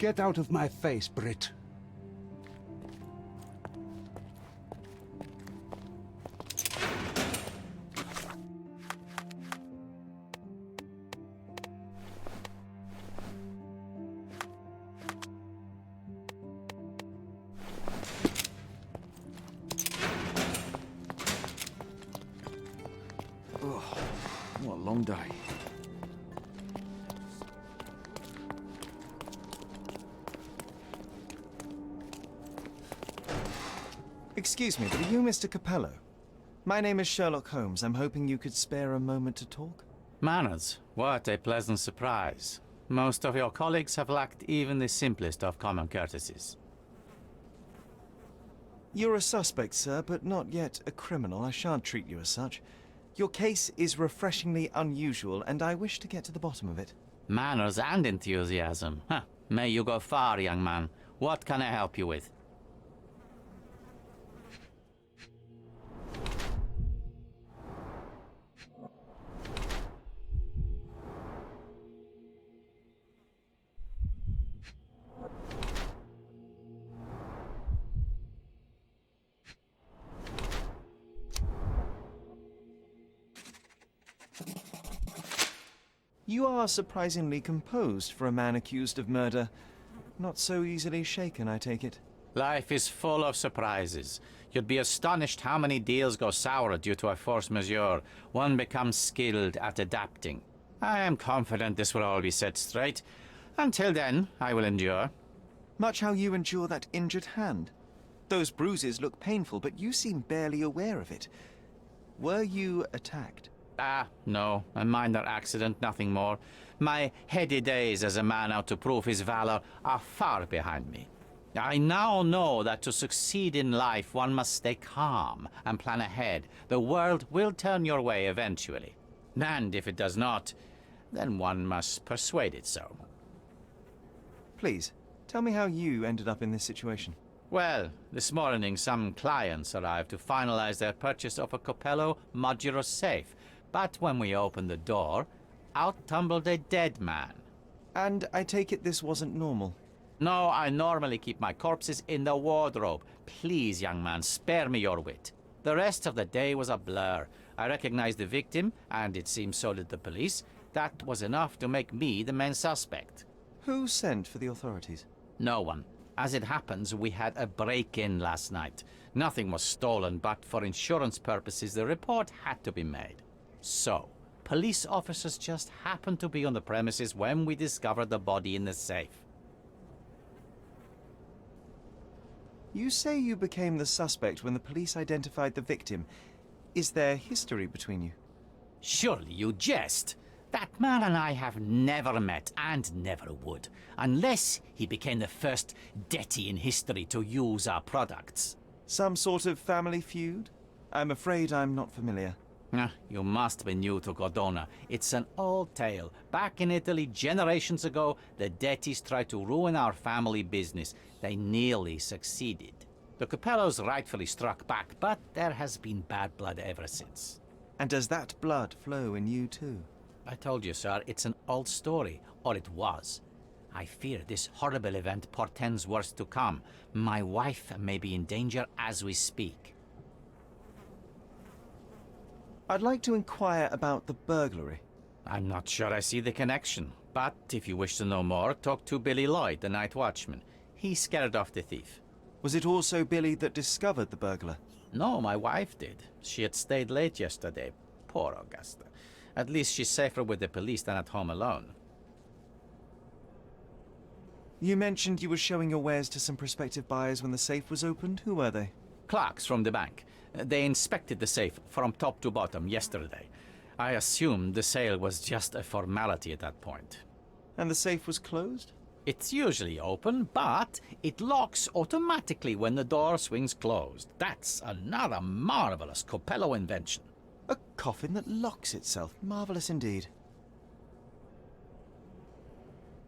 Get out of my face, Brit. What a long day. Excuse me, but are you Mr. Copello? My name is Sherlock Holmes. I'm hoping you could spare a moment to talk. Manners, what a pleasant surprise. Most of your colleagues have lacked even the simplest of common courtesies. You're a suspect, sir, but not yet a criminal. I shan't treat you as such. Your case is refreshingly unusual, and I wish to get to the bottom of it. Manners and enthusiasm. Huh. May you go far, young man. What can I help you with? You are surprisingly composed for a man accused of murder. Not so easily shaken, I take it. Life is full of surprises. You'd be astonished how many deals go sour due to a force majeure. One becomes skilled at adapting. I am confident this will all be set straight. Until then, I will endure. Much how you endure that injured hand. Those bruises look painful, but you seem barely aware of it. Were you attacked? No, a minor accident, nothing more. My heady days as a man out to prove his valor are far behind me. I now know that to succeed in life, one must stay calm and plan ahead. The world will turn your way eventually. And if it does not, then one must persuade it so. Please, tell me how you ended up in this situation. Well, this morning some clients arrived to finalize their purchase of a Copello modular safe. But when we opened the door, out tumbled a dead man. And I take it this wasn't normal? No, I normally keep my corpses in the wardrobe. Please, young man, spare me your wit. The rest of the day was a blur. I recognized the victim, and it seems so did the police. That was enough to make me the main suspect. Who sent for the authorities? No one. As it happens, we had a break-in last night. Nothing was stolen, but for insurance purposes, the report had to be made. So, police officers just happened to be on the premises when we discovered the body in the safe. You say you became the suspect when the police identified the victim. Is there history between you? Surely you jest. That man and I have never met and never would, unless he became the first deity in history to use our products. Some sort of family feud? I'm afraid I'm not familiar. You must be new to Godona. It's an old tale. Back in Italy, generations ago, the deities tried to ruin our family business. They nearly succeeded. The Copellos rightfully struck back, but there has been bad blood ever since. And does that blood flow in you too? I told you, sir, it's an old story, or it was. I fear this horrible event portends worse to come. My wife may be in danger as we speak. I'd like to inquire about the burglary. I'm not sure I see the connection, but if you wish to know more, talk to Billy Lloyd, the night watchman. He scared off the thief. Was it also Billy that discovered the burglar? No, my wife did. She had stayed late yesterday. Poor Augusta. At least she's safer with the police than at home alone. You mentioned you were showing your wares to some prospective buyers when the safe was opened. Who were they? Clerks from the bank. They inspected the safe from top to bottom yesterday. I assumed the sale was just a formality at that point. And the safe was closed? It's usually open, but it locks automatically when the door swings closed. That's another marvelous Copello invention. A coffin that locks itself. Marvelous indeed.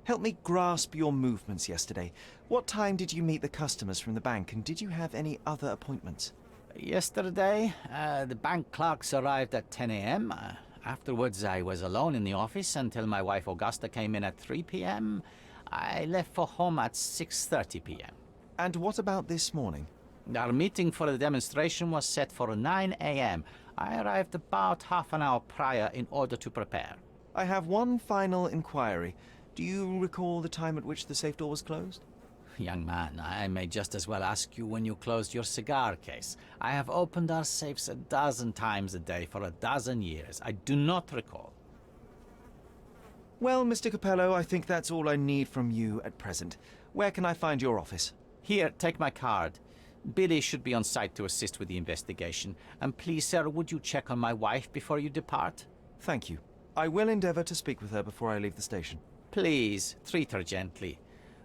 Help me grasp your movements yesterday. What time did you meet the customers from the bank, and did you have any other appointments? Yesterday, the bank clerks arrived at 10 a.m. Afterwards, I was alone in the office until my wife Augusta came in at 3 p.m. I left for home at 6:30 p.m. And what about this morning? Our meeting for the demonstration was set for 9 a.m. I arrived about half an hour prior in order to prepare. I have one final inquiry. Do you recall the time at which the safe door was closed? Young man, I may just as well ask you when you closed your cigar case. I have opened our safes a dozen times a day for a dozen years. I do not recall. Well, Mr. Copello, I think that's all I need from you at present. Where can I find your office? Here, take my card. Billy should be on site to assist with the investigation. And please, sir, would you check on my wife before you depart? Thank you. I will endeavor to speak with her before I leave the station. Please, treat her gently.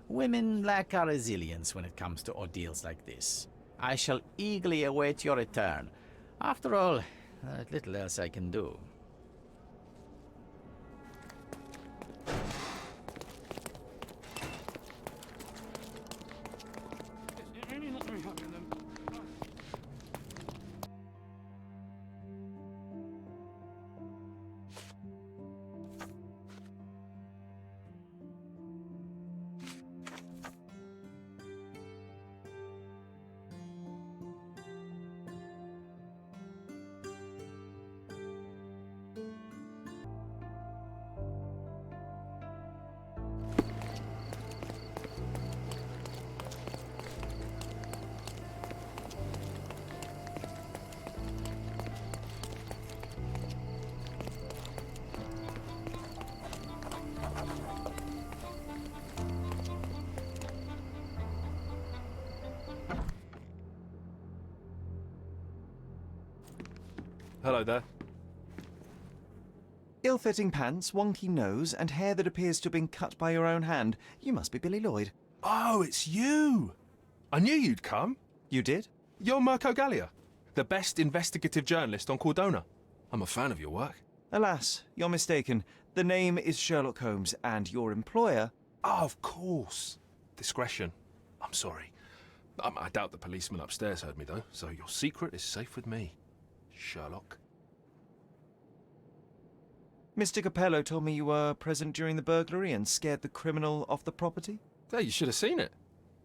Women lack our resilience when it comes to ordeals like this. I shall eagerly await your return. After all, there's little else I can do. Hello there. Ill-fitting pants, wonky nose, and hair that appears to have been cut by your own hand. You must be Billy Lloyd. Oh, it's you! I knew you'd come. You did? You're Mirko Gallia, the best investigative journalist on Cordona. I'm a fan of your work. Alas, you're mistaken. The name is Sherlock Holmes, and your employer... Oh, of course. Discretion. I'm sorry. I doubt the policeman upstairs heard me, though, so your secret is safe with me, Sherlock. Mr. Copello told me you were present during the burglary and scared the criminal off the property? Yeah, you should have seen it.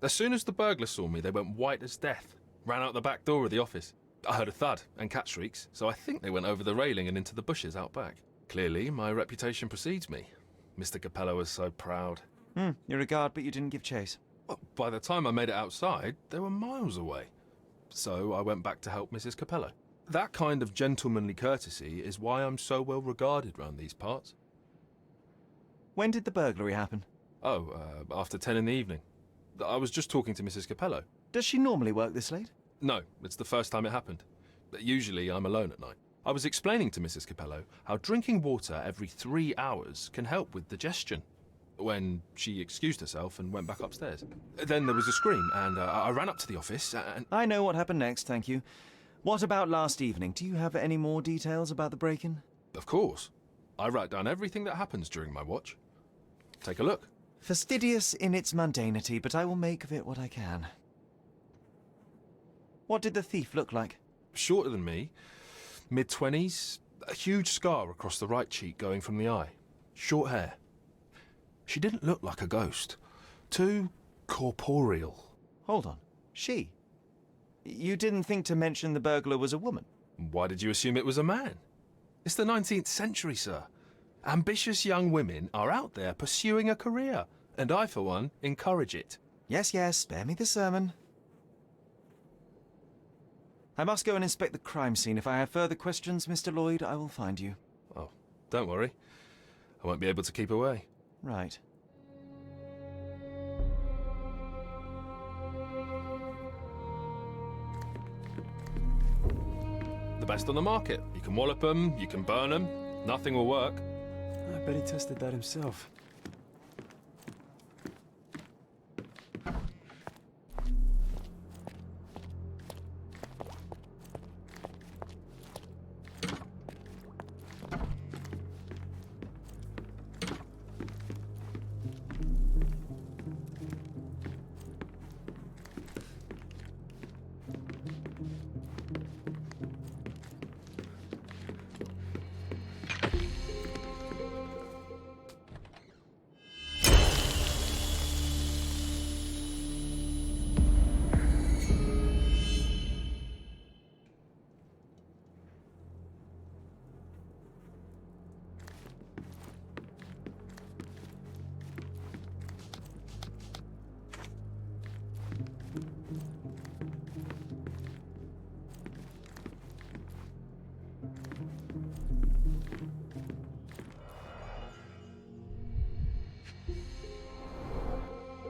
As soon as the burglars saw me, they went white as death. Ran out the back door of the office. I heard a thud and cat shrieks, so I think they went over the railing and into the bushes out back. Clearly, my reputation precedes me. Mr. Copello was so proud. You regard, but you didn't give chase. Well, by the time I made it outside, they were miles away. So I went back to help Mrs. Copello. That kind of gentlemanly courtesy is why I'm so well regarded round these parts. When did the burglary happen? Oh, after 10 in the evening. I was just talking to Mrs. Copello. Does she normally work this late? No, it's the first time it happened. Usually I'm alone at night. I was explaining to Mrs. Copello how drinking water every 3 hours can help with digestion, when she excused herself and went back upstairs. Then there was a scream, and I ran up to the office and... I know what happened next, thank you. What about last evening? Do you have any more details about the break-in? Of course. I write down everything that happens during my watch. Take a look. Fastidious in its mundanity, but I will make of it what I can. What did the thief look like? Shorter than me, mid-20s, a huge scar across the right cheek going from the eye. Short hair. She didn't look like a ghost. Too corporeal. Hold on. She? You didn't think to mention the burglar was a woman? Why did you assume it was a man? It's the 19th century, sir. Ambitious young women are out there pursuing a career, and I, for one, encourage it. Yes, yes, spare me the sermon. I must go and inspect the crime scene. If I have further questions, Mr. Lloyd, I will find you. Oh, don't worry. I won't be able to keep away. Right. The best on the market. You can wallop them, you can burn them. Nothing will work. I bet he tested that himself.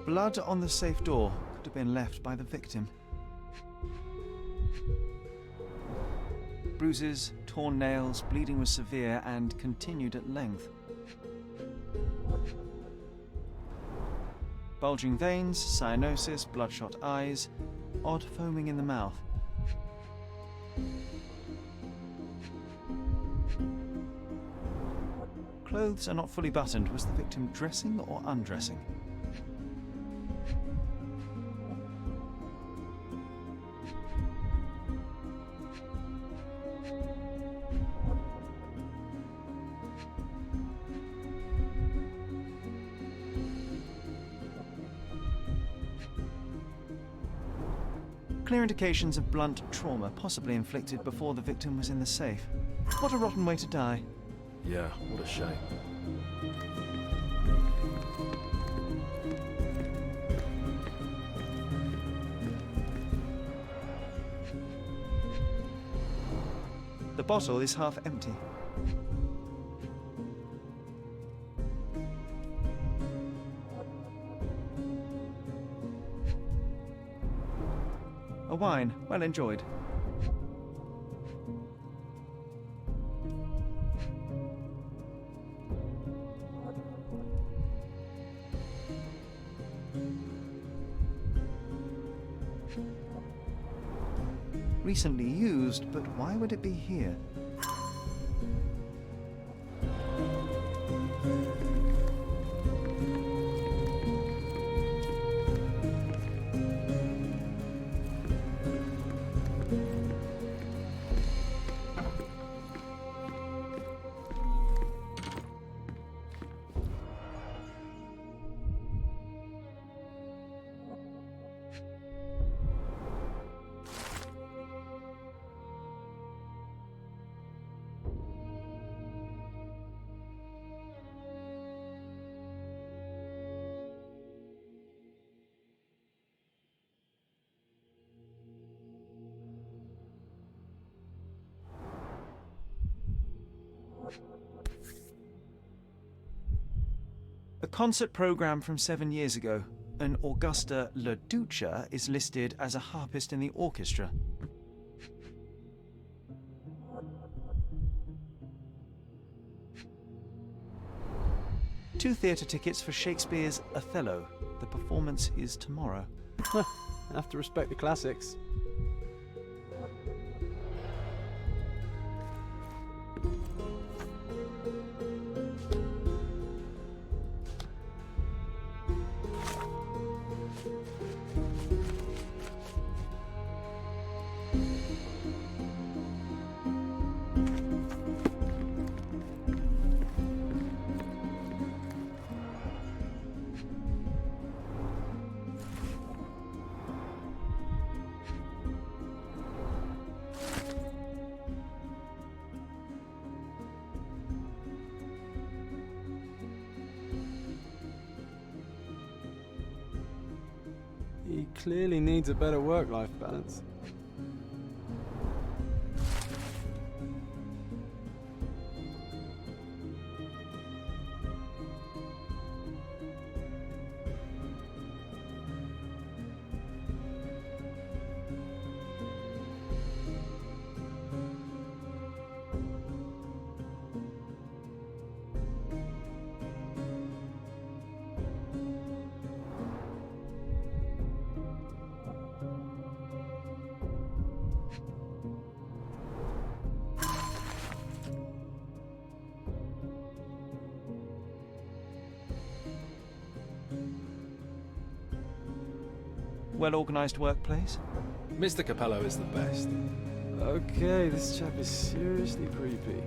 Blood on the safe door could have been left by the victim. Bruises, torn nails, bleeding was severe and continued at length. Bulging veins, cyanosis, bloodshot eyes, odd foaming in the mouth. Clothes are not fully buttoned. Was the victim dressing or undressing? Clear indications of blunt trauma, possibly inflicted before the victim was in the safe. What a rotten way to die. Yeah, what a shame. The bottle is half empty. A wine, well enjoyed. Recently used, but why would it be here? A concert program from 7 years ago. An Augusta La Duca is listed as a harpist in the orchestra. Two theatre tickets for Shakespeare's Othello. The performance is tomorrow. Have to respect the classics. He clearly needs a better work-life balance. Well-organised workplace? Mr. Copello is the best. Okay, this chap is seriously creepy.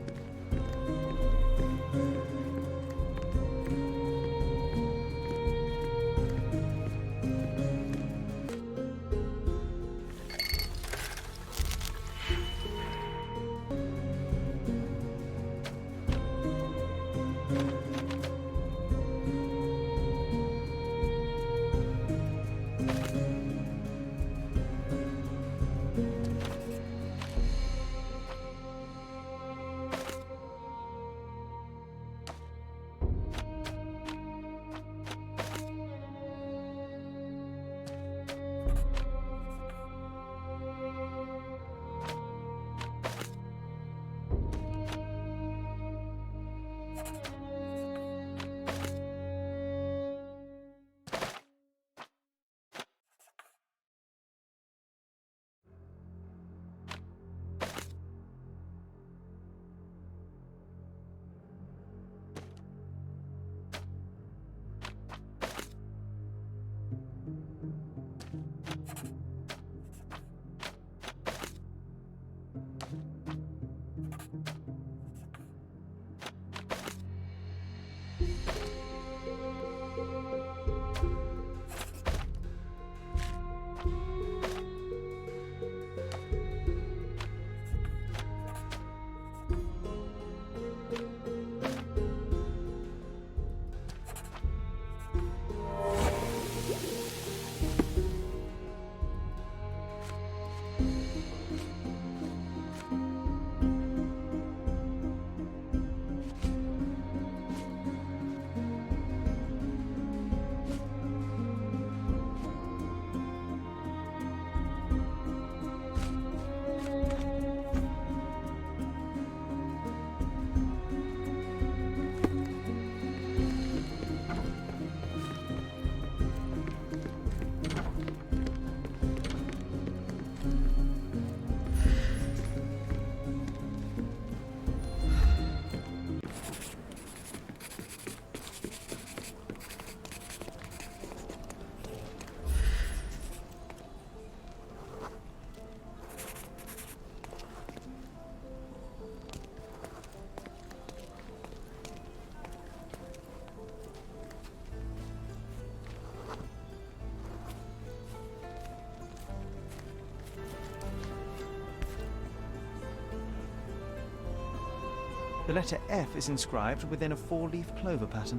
The letter F is inscribed within a four-leaf clover pattern.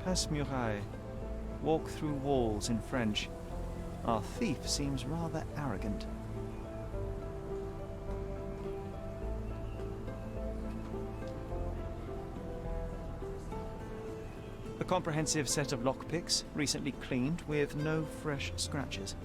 Passe muraille. Walk through walls in French. Our thief seems rather arrogant. A comprehensive set of lockpicks, recently cleaned with no fresh scratches.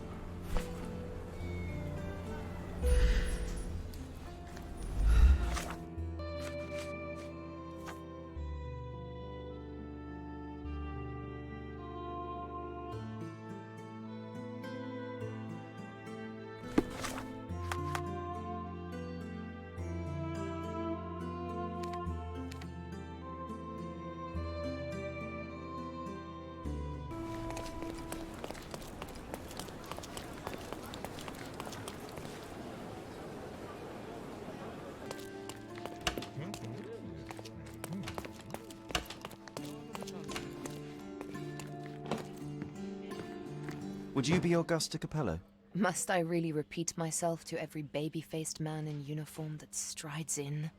Would you be Augusta Copello? Must I really repeat myself to every baby-faced man in uniform that strides in?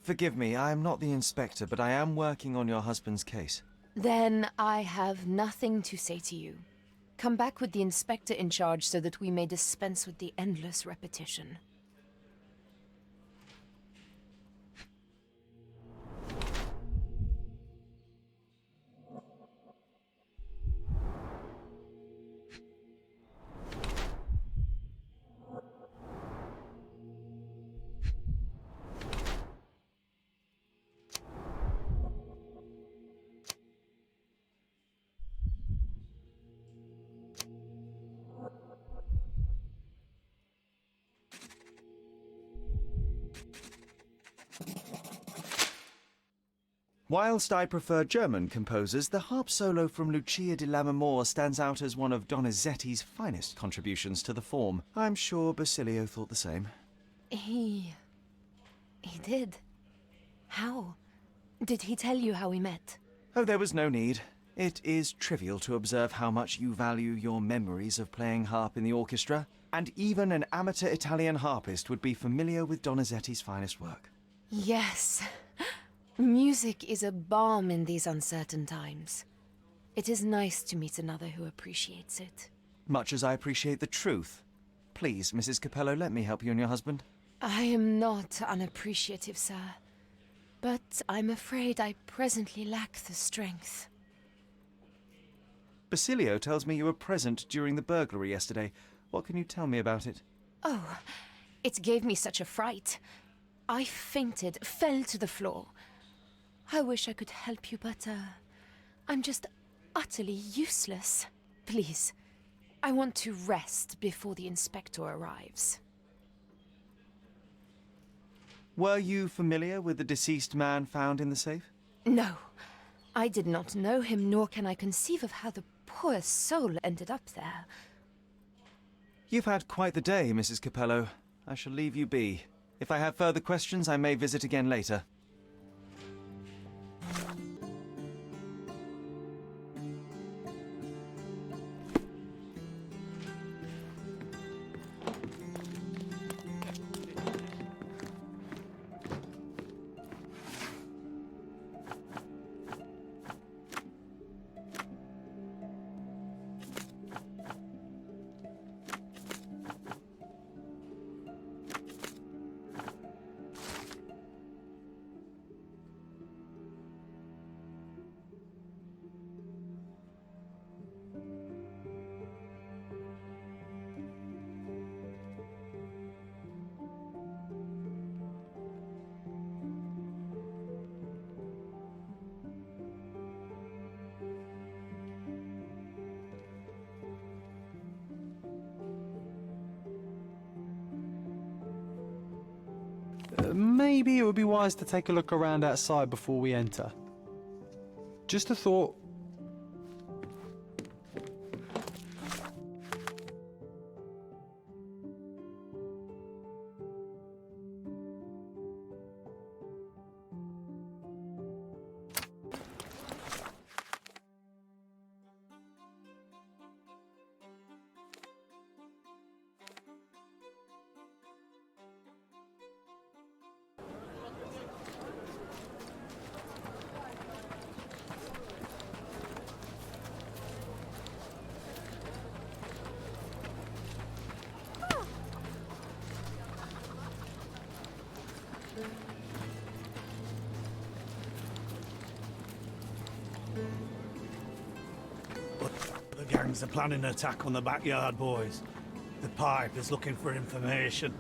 Forgive me, I am not the inspector, but I am working on your husband's case. Then I have nothing to say to you. Come back with the inspector in charge so that we may dispense with the endless repetition. Whilst I prefer German composers, the harp solo from Lucia di Lammermoor stands out as one of Donizetti's finest contributions to the form. I'm sure Basilio thought the same. He did. How? Did he tell you how we met? Oh, there was no need. It is trivial to observe how much you value your memories of playing harp in the orchestra, and even an amateur Italian harpist would be familiar with Donizetti's finest work. Yes. Music is a balm in these uncertain times. It is nice to meet another who appreciates it. Much as I appreciate the truth. Please, Mrs. Copello, let me help you and your husband. I am not unappreciative, sir. But I'm afraid I presently lack the strength. Basilio tells me you were present during the burglary yesterday. What can you tell me about it? Oh, it gave me such a fright. I fainted, fell to the floor. I wish I could help you, but, I'm just utterly useless. Please, I want to rest before the inspector arrives. Were you familiar with the deceased man found in the safe? No, I did not know him, nor can I conceive of how the poor soul ended up there. You've had quite the day, Mrs. Copello. I shall leave you be. If I have further questions, I may visit again later. Maybe it would be wise to take a look around outside before we enter. Just a thought. gangs are planning an attack on the backyard, boys. The pipe is looking for information.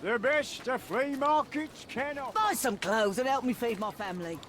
The best the flea markets can offer. Buy some clothes and help me feed my family.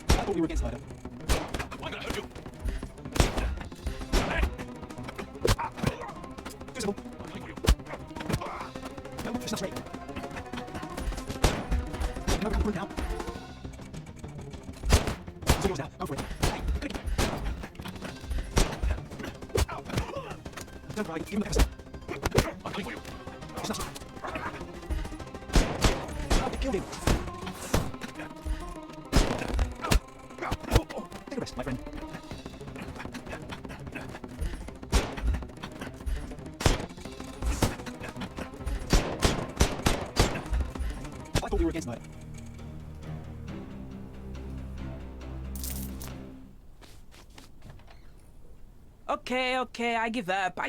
I thought we were against murder. I'm gonna hurt you. Visible. No, just not straight. No, come through now. It's yours now. Go for it. Don't worry, give him the pepper. I'm coming for you. It's not straight. Oh, killed him. Take a rest, my friend. I thought we were against murder. Okay, I give up.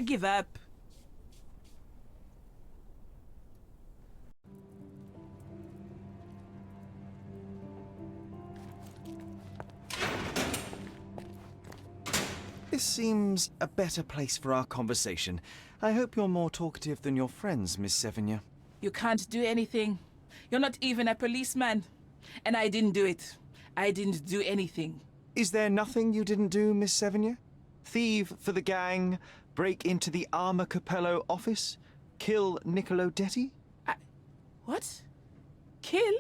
This seems a better place for our conversation. I hope you're more talkative than your friends, Miss Sevigny. You can't do anything. You're not even a policeman. And I didn't do it. I didn't do anything. Is there nothing you didn't do, Miss Sevigny? Thieve for the gang, break into the Armour Copello office, kill Niccolo Detti? What? Kill?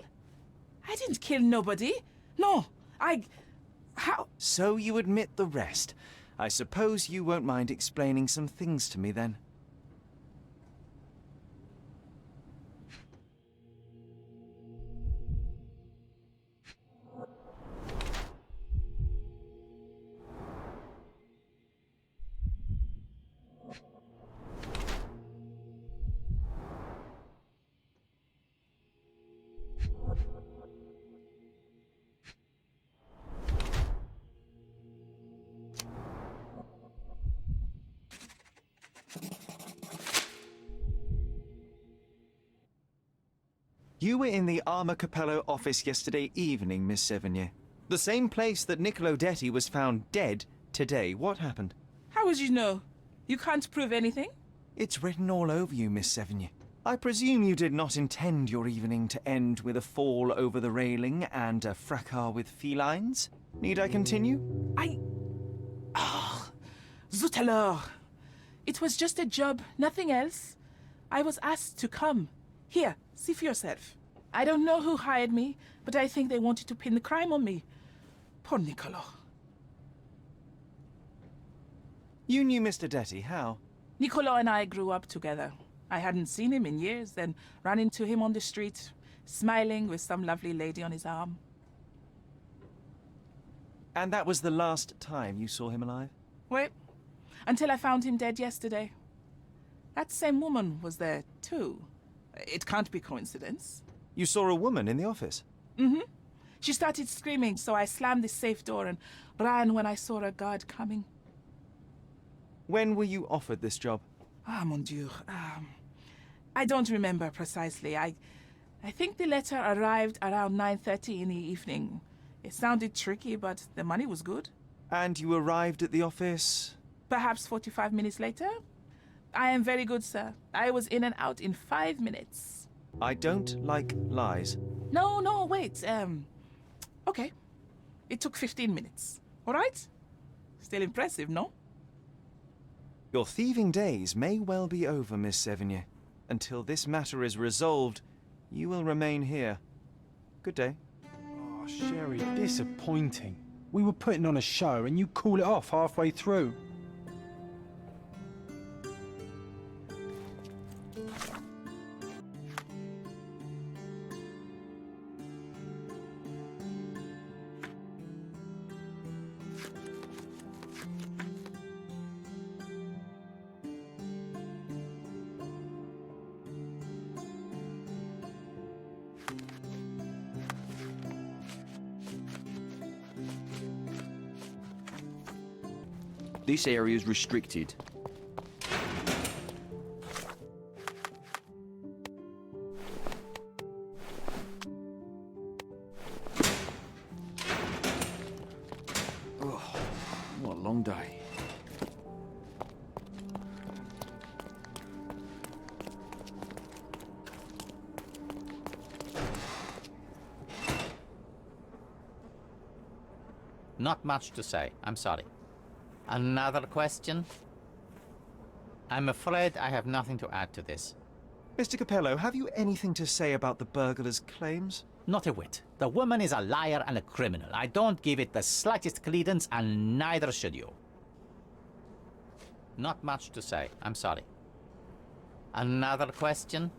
I didn't kill nobody. No, how? So you admit the rest. I suppose you won't mind explaining some things to me then. You were in the Armour Copello office yesterday evening, Miss Sevigny. The same place that Niccolo Detti was found dead today. What happened? How would you know? You can't prove anything? It's written all over you, Miss Sevigny. I presume you did not intend your evening to end with a fall over the railing and a fracas with felines. Need I continue? Zut alors! It was just a job, nothing else. I was asked to come. Here, see for yourself. I don't know who hired me, but I think they wanted to pin the crime on me. Poor Niccolo. You knew Mr. Detti, how? Niccolo and I grew up together. I hadn't seen him in years, then ran into him on the street, smiling with some lovely lady on his arm. And that was the last time you saw him alive? Wait, until I found him dead yesterday. That same woman was there, too. It can't be coincidence. You saw a woman in the office? Mm-hmm. She started screaming, so I slammed the safe door and ran when I saw a guard coming. When were you offered this job? Ah, mon Dieu. I don't remember precisely. I think the letter arrived around 9:30 in the evening. It sounded tricky, but the money was good. And you arrived at the office? Perhaps 45 minutes later? I am very good, sir. I was in and out in 5 minutes. I don't like lies. No, wait. Okay. It took 15 minutes. All right? Still impressive, no? Your thieving days may well be over, Miss Sevigny. Until this matter is resolved, you will remain here. Good day. Oh, Sherry, disappointing. We were putting on a show and you call it off halfway through. This area is restricted. Oh, what a long day. Not much to say. I'm sorry. Another question? I'm afraid I have nothing to add to this. Mr. Copello, have you anything to say about the burglar's claims? Not a whit. The woman is a liar and a criminal. I don't give it the slightest credence, and neither should you. Not much to say. I'm sorry. Another question?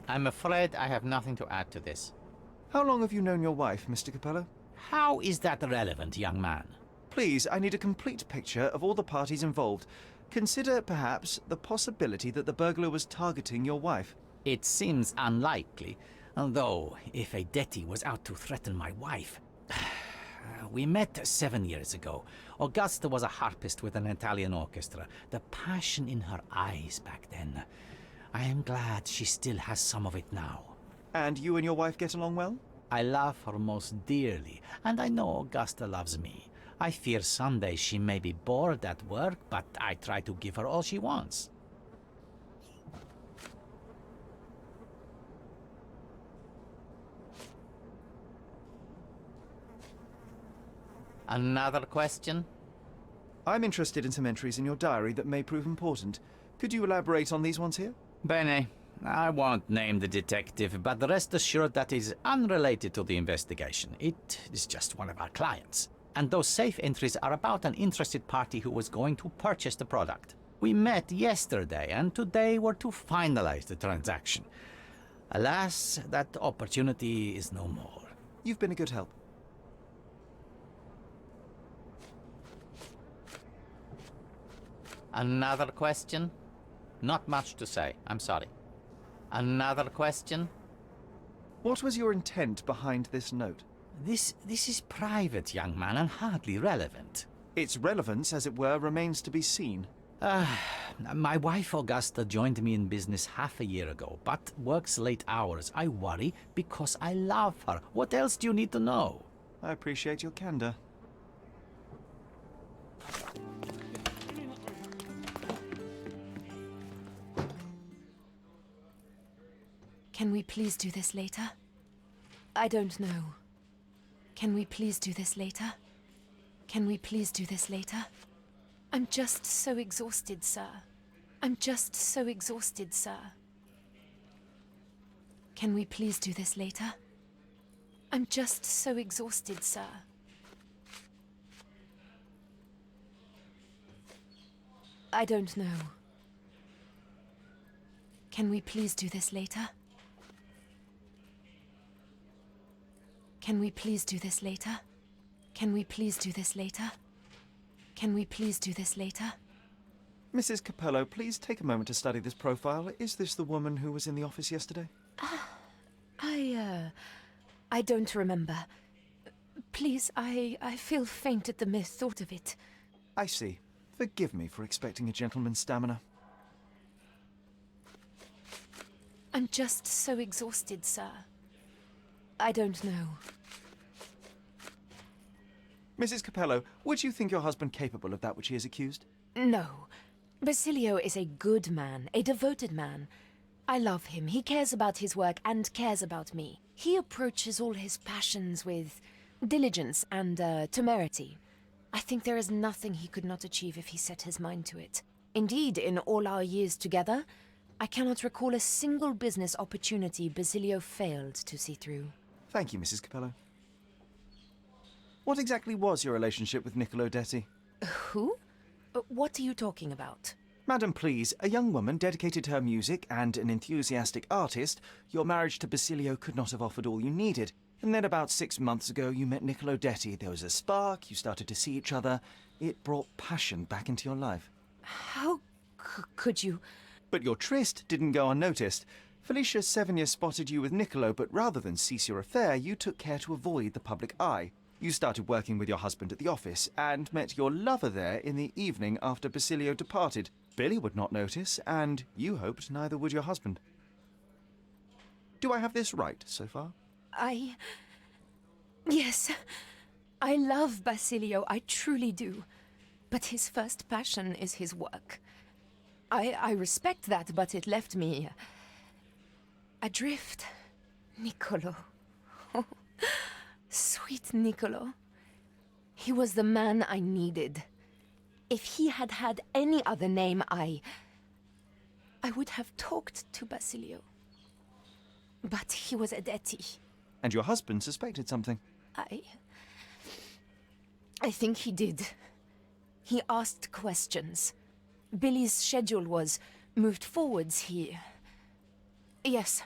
I'm afraid I have nothing to add to this. How long have you known your wife, Mr. Copello? How is that relevant, young man? Please, I need a complete picture of all the parties involved. Consider, perhaps, the possibility that the burglar was targeting your wife. It seems unlikely, though if a Detti was out to threaten my wife... We met 7 years ago. Augusta was a harpist with an Italian orchestra. The passion in her eyes back then. I am glad she still has some of it now. And you and your wife get along well? I love her most dearly, and I know Augusta loves me. I fear someday she may be bored at work, but I try to give her all she wants. Another question? I'm interested in some entries in your diary that may prove important. Could you elaborate on these ones here? Bene. I won't name the detective, but rest assured that is unrelated to the investigation. It is just one of our clients. And those safe entries are about an interested party who was going to purchase the product. We met yesterday, and today were to finalize the transaction. Alas, that opportunity is no more. You've been a good help. Another question? Not much to say. I'm sorry. Another question? What was your intent behind this note? This is private, young man, and hardly relevant. Its relevance, as it were, remains to be seen. My wife Augusta joined me in business half a year ago, but works late hours. I worry because I love her. What else do you need to know? I appreciate your candor. Can we please do this later? I don't know. Can we please do this later? Can we please do this later? I'm just so exhausted, sir. I'm just so exhausted, sir. Can we please do this later? I'm just so exhausted, sir. I don't know. Can we please do this later? Can we please do this later? Can we please do this later? Can we please do this later? Mrs. Copello, please take a moment to study this profile. Is this the woman who was in the office yesterday? I don't remember. Please, I feel faint at the mere thought of it. I see. Forgive me for expecting a gentleman's stamina. I'm just so exhausted, sir. I don't know. Mrs. Copello, would you think your husband capable of that which he is accused? No. Basilio is a good man, a devoted man. I love him. He cares about his work and cares about me. He approaches all his passions with diligence and temerity. I think there is nothing he could not achieve if he set his mind to it. Indeed, in all our years together, I cannot recall a single business opportunity Basilio failed to see through. Thank you, Mrs. Copello. What exactly was your relationship with Niccolo Detti? Who? What are you talking about? Madam, please, a young woman dedicated to her music and an enthusiastic artist, your marriage to Basilio could not have offered all you needed. And then about 6 months ago, you met Niccolo Detti. There was a spark, you started to see each other. It brought passion back into your life. How could you? But your tryst didn't go unnoticed. Felicia Sevigny spotted you with Niccolo, but rather than cease your affair, you took care to avoid the public eye. You started working with your husband at the office and met your lover there in the evening after Basilio departed. Billy would not notice, and you hoped neither would your husband. Do I have this right so far? Yes. I love Basilio, I truly do. But his first passion is his work. I respect that, but it left me adrift. Niccolo. Oh, sweet Niccolo. He was the man I needed. If he had had any other name, I would have talked to Basilio. But he was a Detti. And your husband suspected something. I think he did. He asked questions. Billy's schedule was moved forwards. Yes,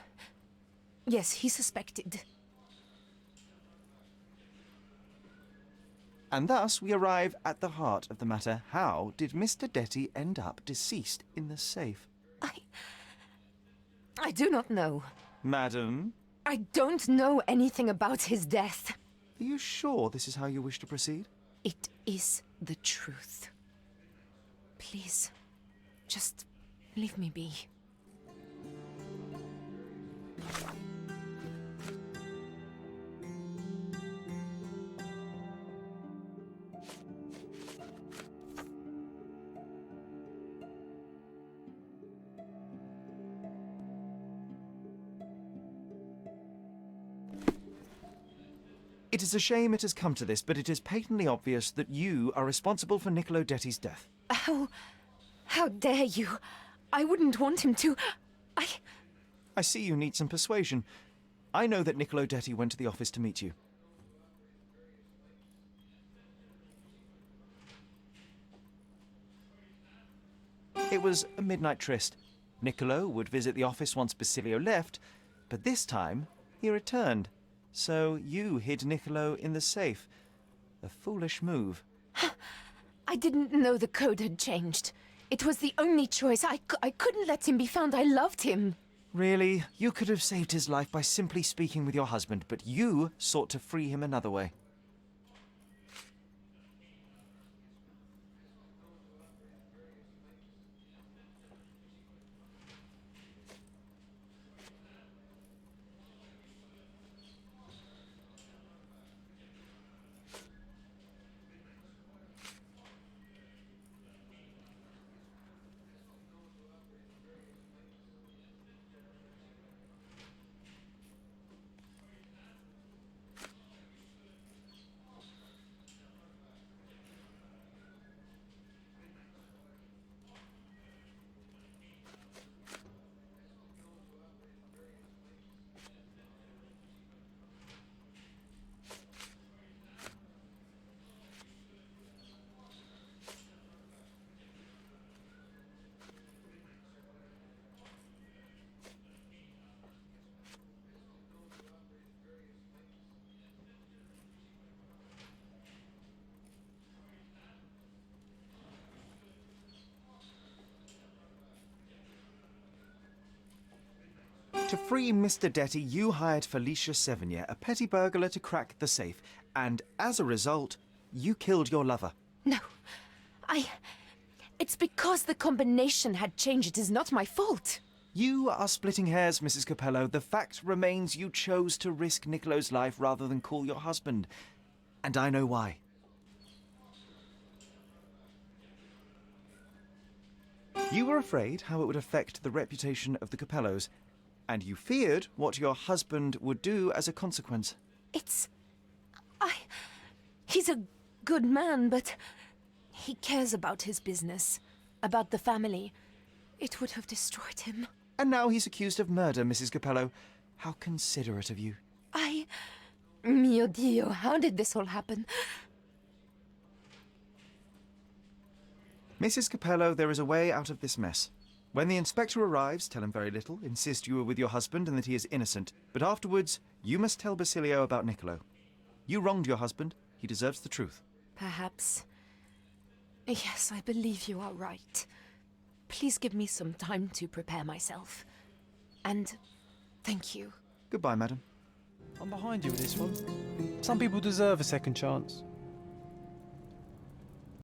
he suspected. And thus we arrive at the heart of the matter. How did Mr. Detti end up deceased in the safe? I do not know. Madam? I don't know anything about his death. Are you sure this is how you wish to proceed? It is the truth. Please, just leave me be. It is a shame it has come to this, but it is patently obvious that you are responsible for Niccolo Detti's death. How dare you? I wouldn't want him to. I see you need some persuasion. I know that Niccolo Detti went to the office to meet you. It was a midnight tryst. Niccolo would visit the office once Basilio left, but this time he returned. So you hid Niccolo in the safe. A foolish move. I didn't know the code had changed. It was the only choice. I couldn't let him be found. I loved him. Really? You could have saved his life by simply speaking with your husband, but you sought to free him another way. To free Mr. Detty, you hired Felicia Sevigny, a petty burglar, to crack the safe. And as a result, you killed your lover. No. It's because the combination had changed. It is not my fault. You are splitting hairs, Mrs. Copello. The fact remains you chose to risk Niccolo's life rather than call your husband. And I know why. You were afraid how it would affect the reputation of the Copellos, and you feared what your husband would do as a consequence. He's a good man, but he cares about his business, about the family. It would have destroyed him. And now he's accused of murder, Mrs. Copello. How considerate of you. Mio Dio, how did this all happen? Mrs. Copello, there is a way out of this mess. When the inspector arrives, tell him very little, insist you were with your husband and that he is innocent. But afterwards, you must tell Basilio about Niccolo. You wronged your husband. He deserves the truth. Perhaps. Yes, I believe you are right. Please give me some time to prepare myself. And thank you. Goodbye, madam. I'm behind you with this one. Some people deserve a second chance.